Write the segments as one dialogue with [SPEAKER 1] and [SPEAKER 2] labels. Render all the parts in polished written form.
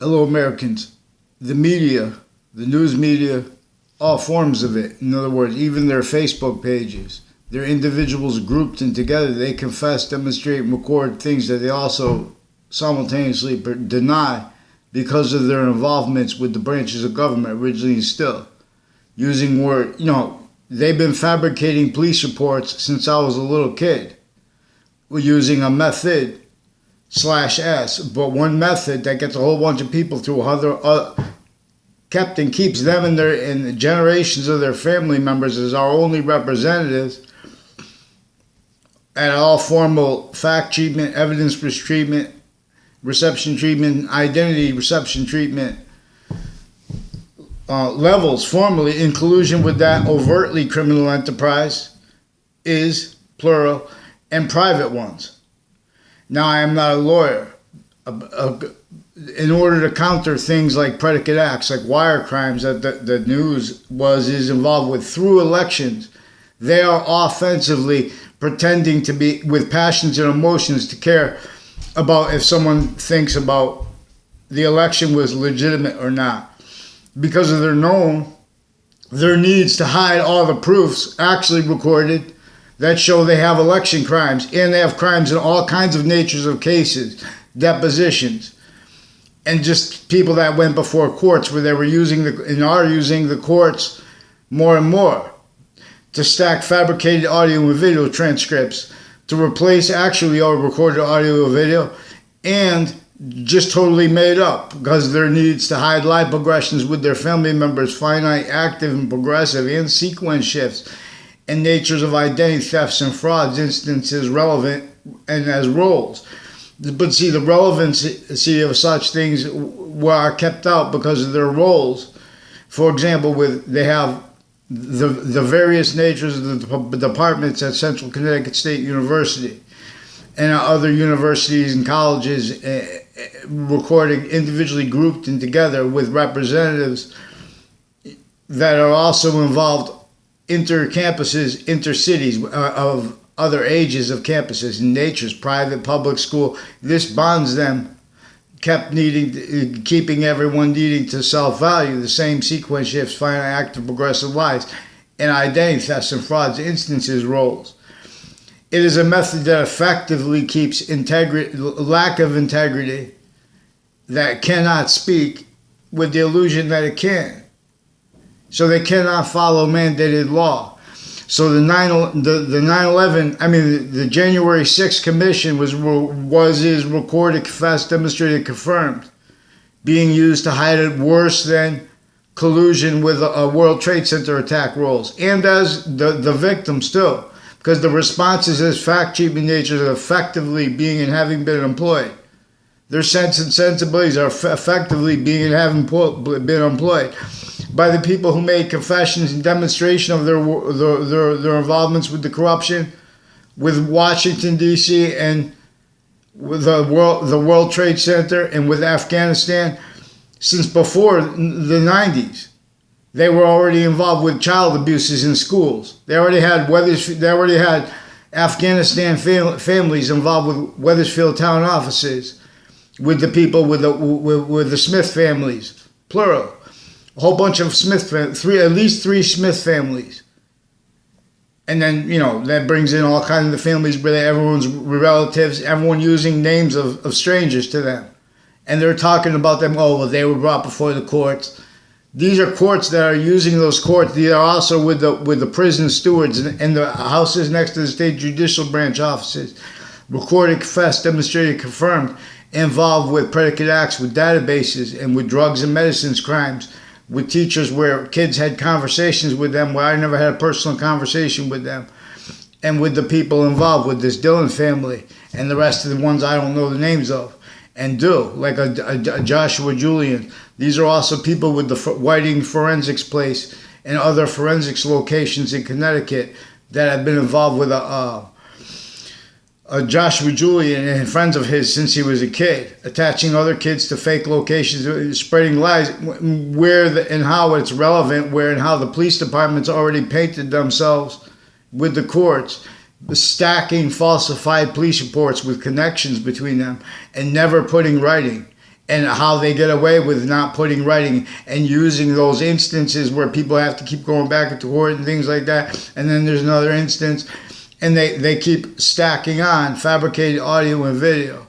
[SPEAKER 1] Hello, Americans. The media, the news media, all forms of it. In other words, even their Facebook pages, they're individuals grouped and together. They confess, demonstrate, and record things that they also simultaneously deny because of their involvements with the branches of government originally and still. Using word, they've been fabricating police reports since I was a little kid. We're using a method slash S, but one method that gets a whole bunch of people through kept and keeps them and the generations of their family members as our only representatives at all formal fact treatment, evidence treatment, reception treatment, identity reception treatment levels formally in collusion with that overtly criminal enterprise is plural and private ones. Now, I am not a lawyer. In order to counter things like predicate acts, like wire crimes that the news is involved with through elections, they are offensively pretending to be, with passions and emotions, to care about if someone thinks about the election was legitimate or not. Because of their needs to hide all the proofs actually recorded that show they have election crimes, and they have crimes in all kinds of natures of cases, depositions, and just people that went before courts where they were using and are using the courts more and more to stack fabricated audio and video transcripts to replace actually all recorded audio and video, and just totally made up because of their needs to hide life progressions with their family members, finite, active, and progressive, and sequence shifts and natures of identity thefts and frauds, instances relevant and as roles. But see, the relevancy of such things are kept out because of their roles. For example, they have the various natures of the departments at Central Connecticut State University and other universities and colleges recording individually grouped and together with representatives that are also involved inter-campuses, inter-cities of other ages of campuses and natures, private, public, school. This bonds them, keeping everyone needing to self-value the same sequence shifts, finite, active, progressive lives, and identity thefts and frauds, instances, roles. It is a method that effectively keeps lack of integrity that cannot speak with the illusion that it can. So they cannot follow mandated law. So the January 6th commission is recorded, confessed, demonstrated, confirmed, being used to hide it worse than collusion with a World Trade Center attack roles, and as the victims too, because the responses as fact treatment natures are effectively being and having been employed. Their sense and sensibilities are effectively being and having been employed by the people who made confessions and demonstration of their involvements with the corruption, with Washington, D.C., and with the World Trade Center, and with Afghanistan since before the 90s. They were already involved with child abuses in schools. They already had Afghanistan families involved with Wethersfield town offices, with the people with the Smith families, plural. A whole bunch of at least three Smith families. And then, that brings in all kinds of the families where everyone's relatives, everyone using names of strangers to them. And they're talking about them, they were brought before the courts. These are courts that are using those courts. These are also with the prison stewards and the houses next to the state judicial branch offices. Recorded, confessed, demonstrated, confirmed, involved with predicate acts, with databases, and with drugs and medicines crimes, with teachers where kids had conversations with them where I never had a personal conversation with them, and with the people involved with this Dillon family and the rest of the ones I don't know the names of and do, like a Joshua Julian. These are also people with the Whiting Forensics Place and other forensics locations in Connecticut that have been involved with a Joshua Julian and friends of his since he was a kid, attaching other kids to fake locations, spreading lies and how it's relevant, where and how the police departments already painted themselves with the courts, stacking falsified police reports with connections between them and never putting writing and how they get away with not putting writing and using those instances where people have to keep going back into court and things like that. And then there's another instance, and they keep stacking on fabricated audio and video.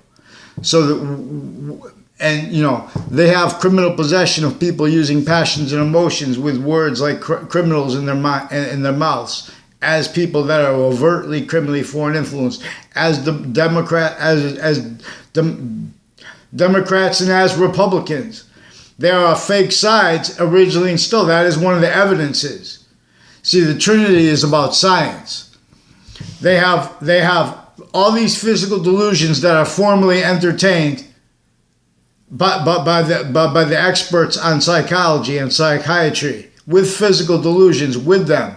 [SPEAKER 1] So that, and you know, they have criminal possession of people using passions and emotions with words like criminals in their mouths, as people that are overtly criminally foreign influenced, as the Democrats and as Republicans. There are fake sides originally and still. That is one of the evidences. See, the Trinity is about science. They have all these physical delusions that are formally entertained by the experts on psychology and psychiatry, with physical delusions with them.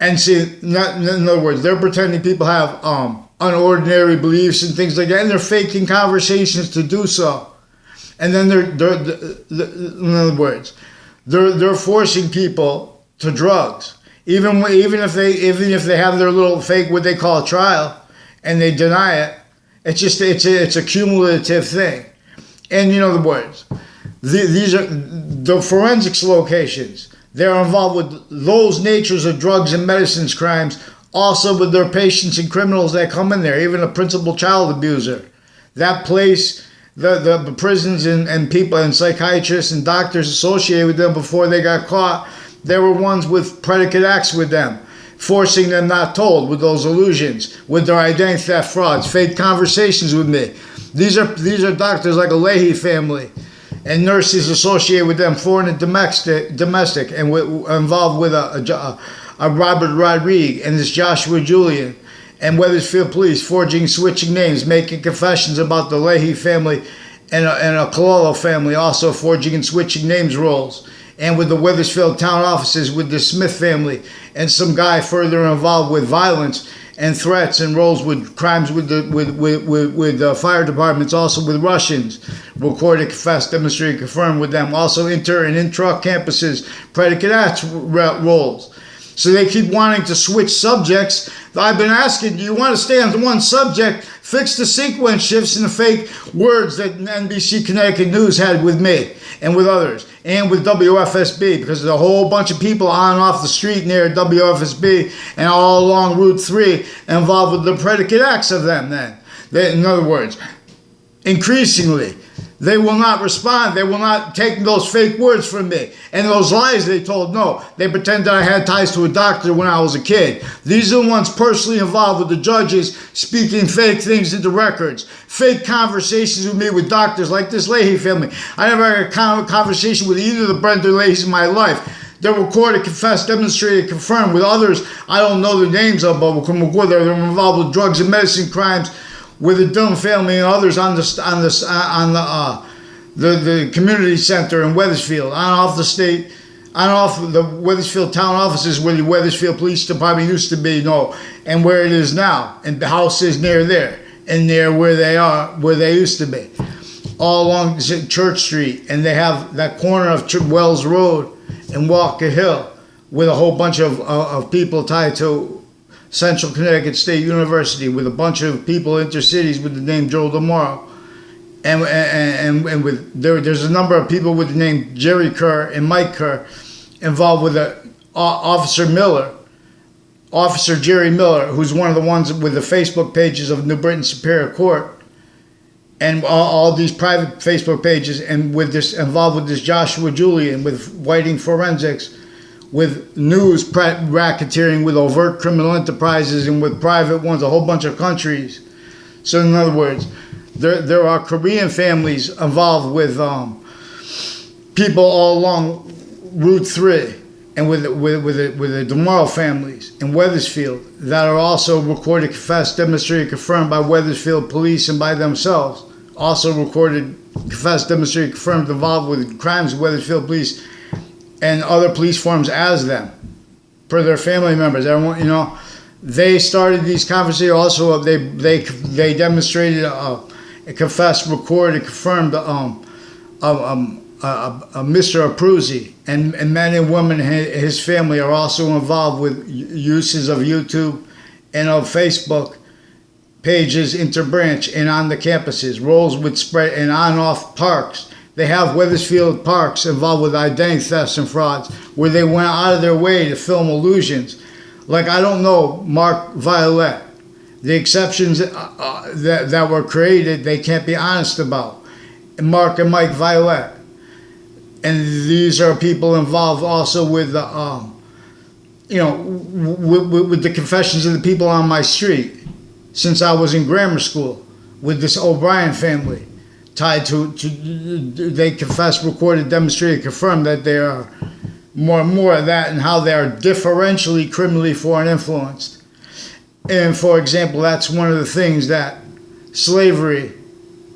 [SPEAKER 1] And see, in other words, they're pretending people have unordinary beliefs and things like that, and they're faking conversations to do so. And then in other words, they're forcing people to drugs, even if they have their little fake, what they call a trial, and they deny it. It's a cumulative thing. And in other words, these are the forensics locations. They're involved with those natures of drugs and medicines crimes, also with their patients and criminals that come in there, even a principal child abuser. That place, the prisons and people and psychiatrists and doctors associated with them before they got caught, there were ones with predicate acts with them, forcing them not told, with those illusions, with their identity theft frauds, fake conversations with me. These are doctors like a Leahy family, and nurses associated with them, foreign and domestic, and involved with a Robert Rodriguez and this Joshua Julian, and Wethersfield police forging, switching names, making confessions about the Leahy family and a Cololo family, also forging and switching names roles, and with the Wethersfield town offices with the Smith family, and some guy further involved with violence and threats and roles with crimes with the fire departments, also with Russians, recorded, confessed, demonstrated, confirmed with them, also inter and intra campuses, predicate acts roles. So they keep wanting to switch subjects. I've been asking, do you want to stay on one subject? Fix the sequence shifts and the fake words that NBC Connecticut News had with me and with others, and with WFSB, because there's a whole bunch of people on and off the street near WFSB and all along Route 3 involved with the predicate acts of them then. In other words, increasingly, they will not respond. They will not take those fake words from me. And those lies they told, no. They pretend that I had ties to a doctor when I was a kid. These are the ones personally involved with the judges speaking fake things into records. Fake conversations with me with doctors like this Leahy family. I never had a conversation with either of the Brenda Leahys in my life. They're recorded, confessed, demonstrated, confirmed. With others, I don't know the names of, but they're involved with drugs and medicine crimes, with the Dillon family and others on the community center in Wethersfield, on off the Wethersfield town offices where the Wethersfield Police Department used to be, and where it is now, and the house is near there, and near where they used to be, all along Church Street, and they have that corner of Wells Road and Walker Hill with a whole bunch of people tied to Central Connecticut State University, with a bunch of people intercities with the name Joe DeMauro, and with there's a number of people with the name Jerry Kerr and Mike Kerr involved with Officer Jerry Miller, who's one of the ones with the Facebook pages of New Britain Superior Court, and all these private Facebook pages, and with this involved with this Joshua Julian, with Whiting Forensics, with news racketeering, with overt criminal enterprises, and with private ones, a whole bunch of countries. So in other words, there are Korean families involved with people all along Route 3, and with the DeMauro families in Wethersfield that are also recorded, confessed, demonstrated, confirmed by Wethersfield police and by themselves. Also recorded, confessed, demonstrated, confirmed, involved with crimes of Wethersfield police and other police forms as them, per their family members. Everyone, they started these conversations. Also, they demonstrated, confessed, recorded, confirmed Mr. Abruzzi, and men and women, his family, are also involved with uses of YouTube and of Facebook pages interbranch and on the campuses. Roles would spread and on-off parks. They have Weathersfield parks involved with identity thefts and frauds, where they went out of their way to film illusions. Like, I don't know, Mark Violet. The exceptions that were created, they can't be honest about. Mark and Mike Violet. And these are people involved also with the, with the confessions of the people on my street since I was in grammar school with this O'Brien family, tied to they confessed, recorded, demonstrated, confirmed that they are more of that, and how they are differentially criminally foreign influenced. And for example, that's one of the things that slavery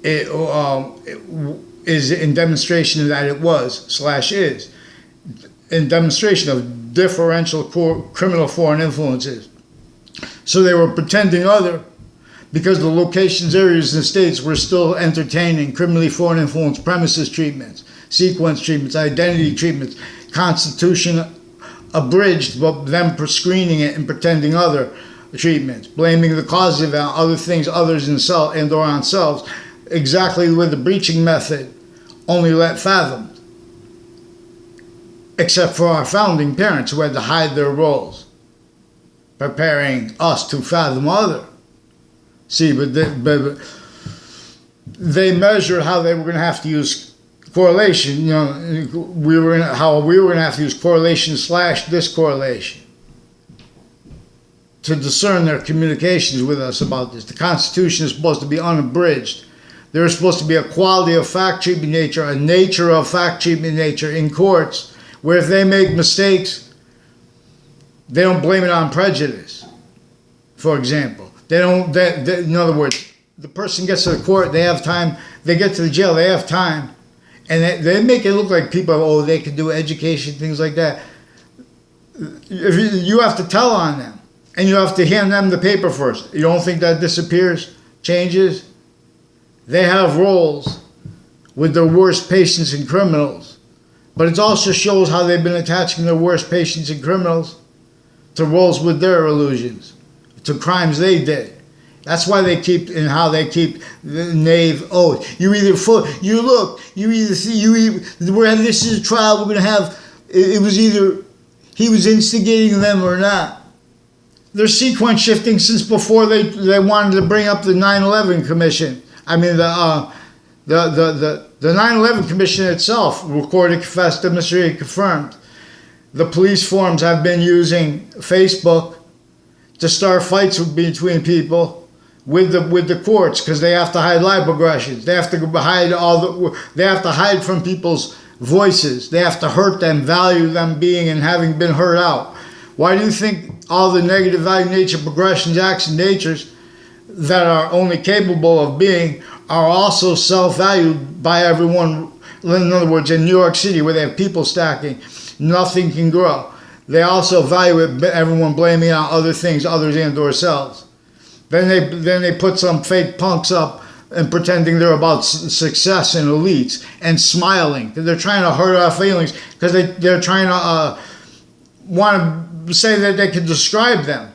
[SPEAKER 1] is in demonstration that it was/is in demonstration of differential criminal foreign influences. So they were pretending other because the locations, areas, and states were still entertaining criminally foreign influence premises treatments, sequence treatments, identity treatments, Constitution abridged, but them screening it and pretending other treatments, blaming the cause of other things, others and or on selves, exactly with the breaching method only let fathomed, except for our founding parents who had to hide their roles, preparing us to fathom other. See, but they measured how they were going to have to use correlation. We were going to have to use correlation / discorrelation to discern their communications with us about this. The Constitution is supposed to be unabridged. There is supposed to be a quality of fact treatment nature, a nature of fact treatment nature in courts, where if they make mistakes, they don't blame it on prejudice, for example. In other words, the person gets to the court, they have time, they get to the jail, they have time, and they make it look like people, they can do education, things like that. You have to tell on them. And you have to hand them the paper first. You don't think that disappears, changes? They have roles with their worst patients and criminals. But it also shows how they've been attaching their worst patients and criminals to roles with their illusions, to crimes they did. That's why they keep, and how they keep the knave. You either this is a trial, we're going to have, it was either he was instigating them or not. They're sequence shifting since before they wanted to bring up the 9/11 Commission. I mean, the 9/11 Commission itself recorded, confessed, demonstrated, confirmed. The police forms have been using Facebook to start fights between people with the courts, because they have to hide live aggressions. They have to hide they have to hide from people's voices. They have to hurt them, value them being and having been hurt out. Why do you think all the negative value nature, progressions, acts, and natures that are only capable of being are also self-valued by everyone? In other words, in New York City, where they have people stacking, nothing can grow. They also value it, everyone blaming on other things, others and or selves. Then they put some fake punks up and pretending they're about success and elites and smiling. They're trying to hurt our feelings because they're trying to want to say that they can describe them.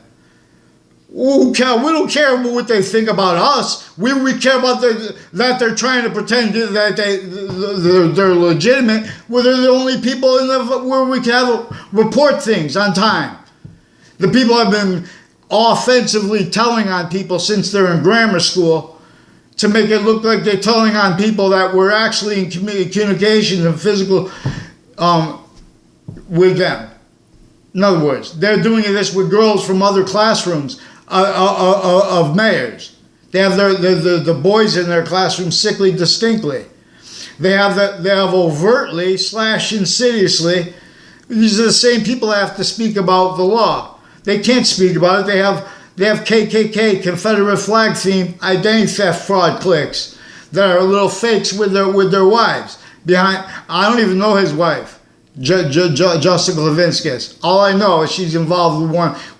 [SPEAKER 1] We don't care what they think about us. We care about that they're trying to pretend that they're legitimate. Well, they're the only people where we can report things on time. The people have been offensively telling on people since they're in grammar school to make it look like they're telling on people that were actually in communication and physical with them. In other words, they're doing this with girls from other classrooms of mayors. They have the boys in their classrooms sickly distinctly. They have overtly / insidiously. These are the same people that have to speak about the law. They can't speak about it. They have KKK, Confederate flag themed identity theft fraud cliques that are little fakes with their wives. I don't even know his wife, Jessica Levinskis. All I know is she's involved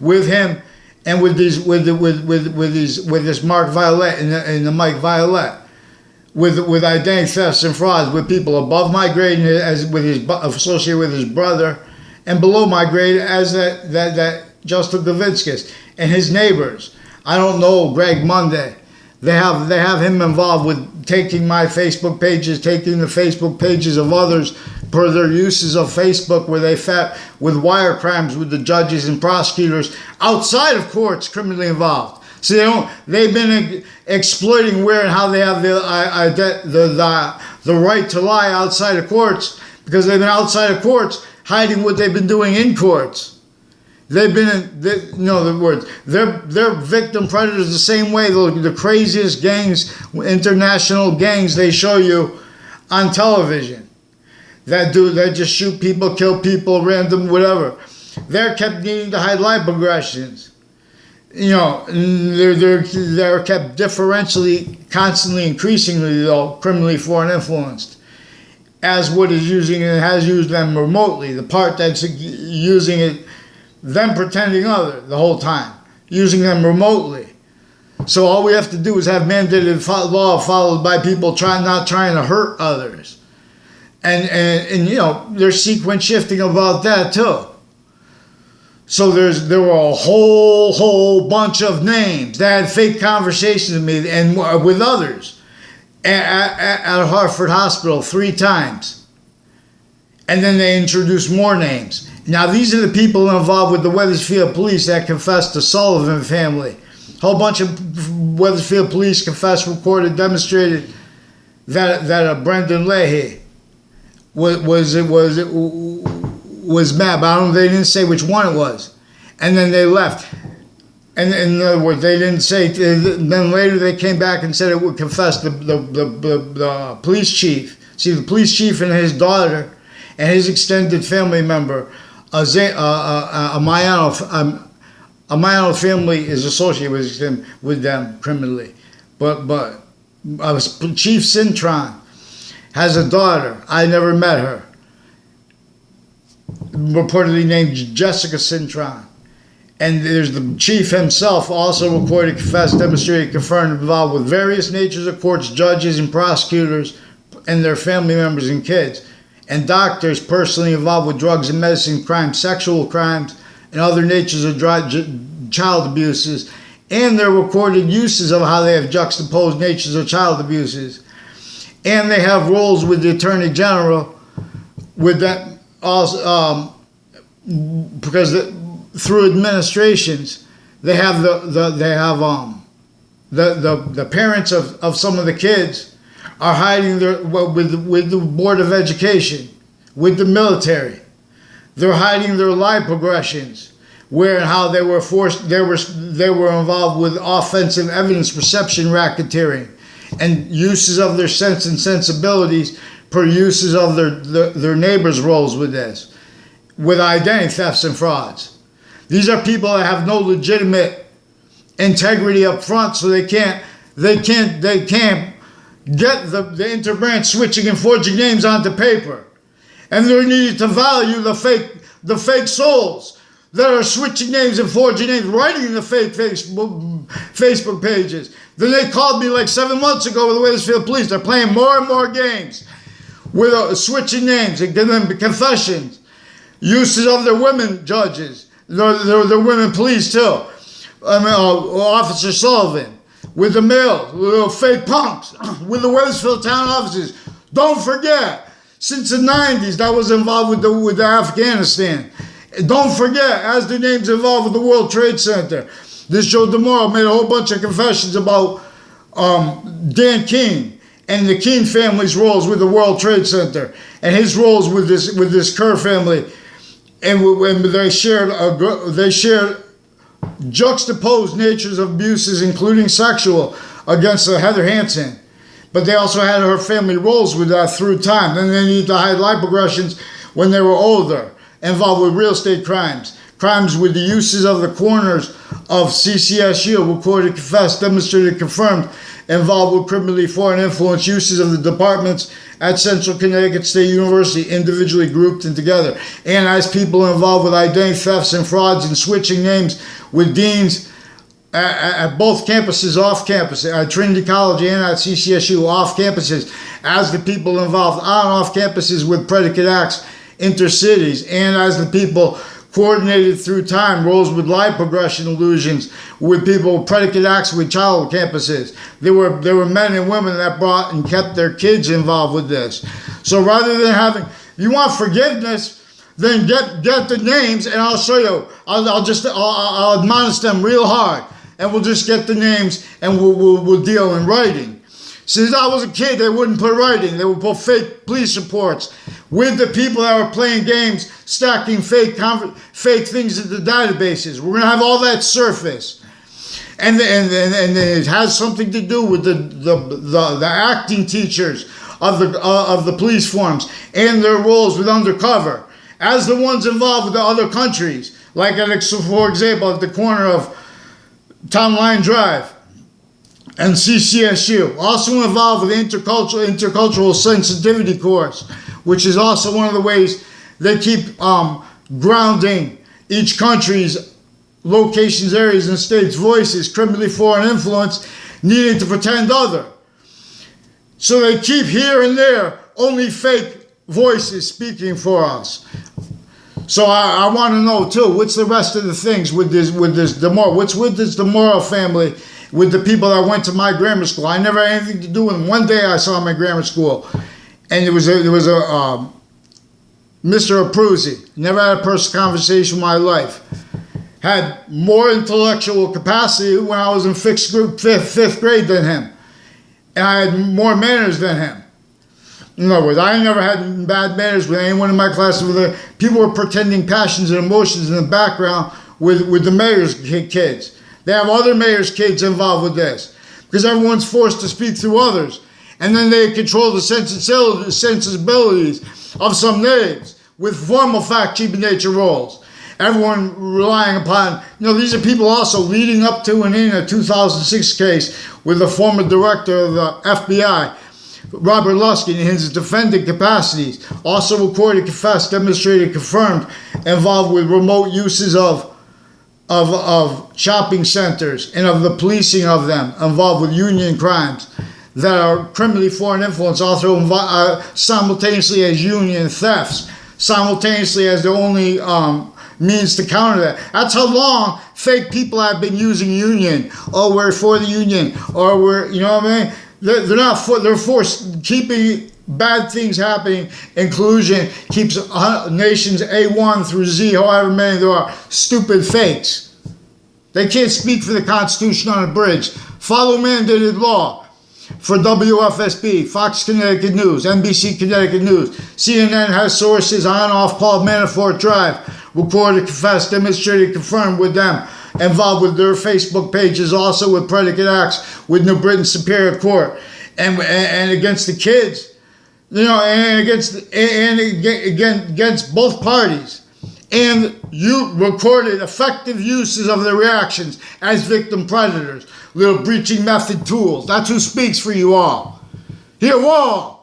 [SPEAKER 1] with him and with this Mark Violet and the Mike Violet, with identity thefts and frauds with people above my grade associated with his brother, and below my grade as that Justin Levinskis and his neighbors. I don't know Greg Monday. They have him involved with taking my Facebook pages, taking the Facebook pages of others per their uses of Facebook, where they fat with wire crimes with the judges and prosecutors outside of courts criminally involved. So they've been exploiting where and how they have the right to lie outside of courts, because they've been outside of courts hiding what they've been doing in courts. They've been they're victim predators the same way the craziest gangs, international gangs they show you on television that just shoot people, kill people, random, whatever. They're kept needing to hide life progressions. They're kept differentially, constantly, increasingly though criminally foreign influenced, as what is using and has used them remotely. The part that's using it, them pretending other the whole time, using them remotely. So all we have to do is have mandated law followed by people not trying to hurt others, and there's sequence shifting about that too. So there were a whole bunch of names that had fake conversations with me and with others at Hartford Hospital 3 times, and then they introduced more names. Now, these are the people involved with the Wethersfield police that confessed to Sullivan family. A whole bunch of Wethersfield police confessed, recorded, demonstrated that Brendan Leahy was mad. But they didn't say which one it was. And then they left. And in other words, they didn't say. Then later they came back and said it would confess the police chief. See, the police chief and his daughter and his extended family member, a Mayano family is associated with them criminally, but Chief Cintron has a daughter. I never met her. Reportedly named Jessica Cintron, and there's the chief himself, also recorded, confessed, demonstrated, confirmed, involved with various natures of courts, judges, and prosecutors, and their family members and kids. And doctors personally involved with drugs and medicine crimes, sexual crimes, and other natures of child abuses, and their recorded uses of how they have juxtaposed natures of child abuses. And they have roles with the Attorney General, with that also, because through administrations, they have the parents of some of the kids are hiding with the Board of Education, with the military. They're hiding their life progressions, where and how they were involved with offensive evidence reception racketeering, and uses of their sense and sensibilities per uses of their neighbors' roles with this, with identity thefts and frauds. These are people that have no legitimate integrity up front, so they can't get the interbranch switching and forging names onto paper. And they're needed to value the fake souls that are switching names and forging names, writing the fake Facebook pages. Then they called me like 7 months ago with the Wethersfield police. They're playing more and more games with switching names and giving them confessions. Uses of their women judges, their women police too. Officer Sullivan. With the male, little fake punks, with the Wethersfield town offices. Don't forget, since the 90s, that was involved with Afghanistan. Don't forget, as the names involved with the World Trade Center. This Joe DeMoro made a whole bunch of confessions about Dan Keene and the Keene family's roles with the World Trade Center and his roles with this Kerr family, and when they shared juxtaposed natures of abuses, including sexual, against Heather Hansen. But they also had her family roles with that through time. Then they need to hide life progressions when they were older, involved with real estate crimes with the uses of the corners of CCSU, recorded, confessed, demonstrated, confirmed, involved with criminally foreign influence, uses of the departments at Central Connecticut State University, individually grouped and together. Analyzed people involved with identity thefts and frauds and switching names with deans at both campuses, off campus, at Trinity College and at CCSU, off campuses, as the people involved on off campuses with predicate acts, intercities, and as the people coordinated through time, roles with lie progression illusions, with people, predicate acts with child campuses. There were men and women that brought and kept their kids involved with this. So rather than having, you want forgiveness, then get the names, and I'll show you. I'll admonish them real hard, and we'll just get the names, and we'll deal in writing. Since I was a kid, they wouldn't put writing. They would put fake police reports with the people that were playing games, stacking fake things into databases. We're going to have all that surface. And it has something to do with the acting teachers of the police forms and their roles with undercover, as the ones involved with the other countries. Like, for example, at the corner of Town Line Drive and CCSU, also involved with the intercultural sensitivity course, which is also one of the ways they keep grounding each country's locations, areas, and states' voices, criminally foreign influence, needing to pretend other. So they keep here and there only fake voices speaking for us. So I want to know too, what's the rest of the things with this what's with this DeMoro family, with the people that went to my grammar school? I never had anything to do with them. One day I saw my grammar school, and there was a Mr. Abruzzi. Never had a personal conversation in my life. Had more intellectual capacity when I was in fifth grade than him, and I had more manners than him. In other words, I never had bad manners with anyone in my class. People were pretending passions and emotions in the background with the mayor's kids. They have other mayor's kids involved with this, because everyone's forced to speak through others. And then they control the sensibilities of some names with formal fact-keeping nature roles. Everyone relying upon, these are people also leading up to and in a 2006 case with the former director of the F.B.I., Robert Luskin, in his defendant capacities, also recorded, confessed, demonstrated, confirmed, involved with remote uses of shopping centers and of the policing of them, involved with union crimes that are criminally foreign influence, also simultaneously as union thefts, simultaneously as the only means to counter that. That's how long fake people have been using union. Oh, we're for the union, or we're, you know what I mean? They're not for, they're forced, keeping bad things happening. Inclusion keeps nations A1 through Z, however many there are, stupid fakes. They can't speak for the Constitution on a bridge. Follow mandated law for WFSB, Fox Connecticut News, NBC Connecticut News. CNN has sources on off Paul Manafort Drive, recorded, confessed, demonstrated, confirmed with them, involved with their Facebook pages, also with predicate acts with New Britain Superior Court, and against the kids, and against both parties. And you recorded effective uses of their reactions as victim predators, little breaching method tools. That's who speaks for you all. Here, wall.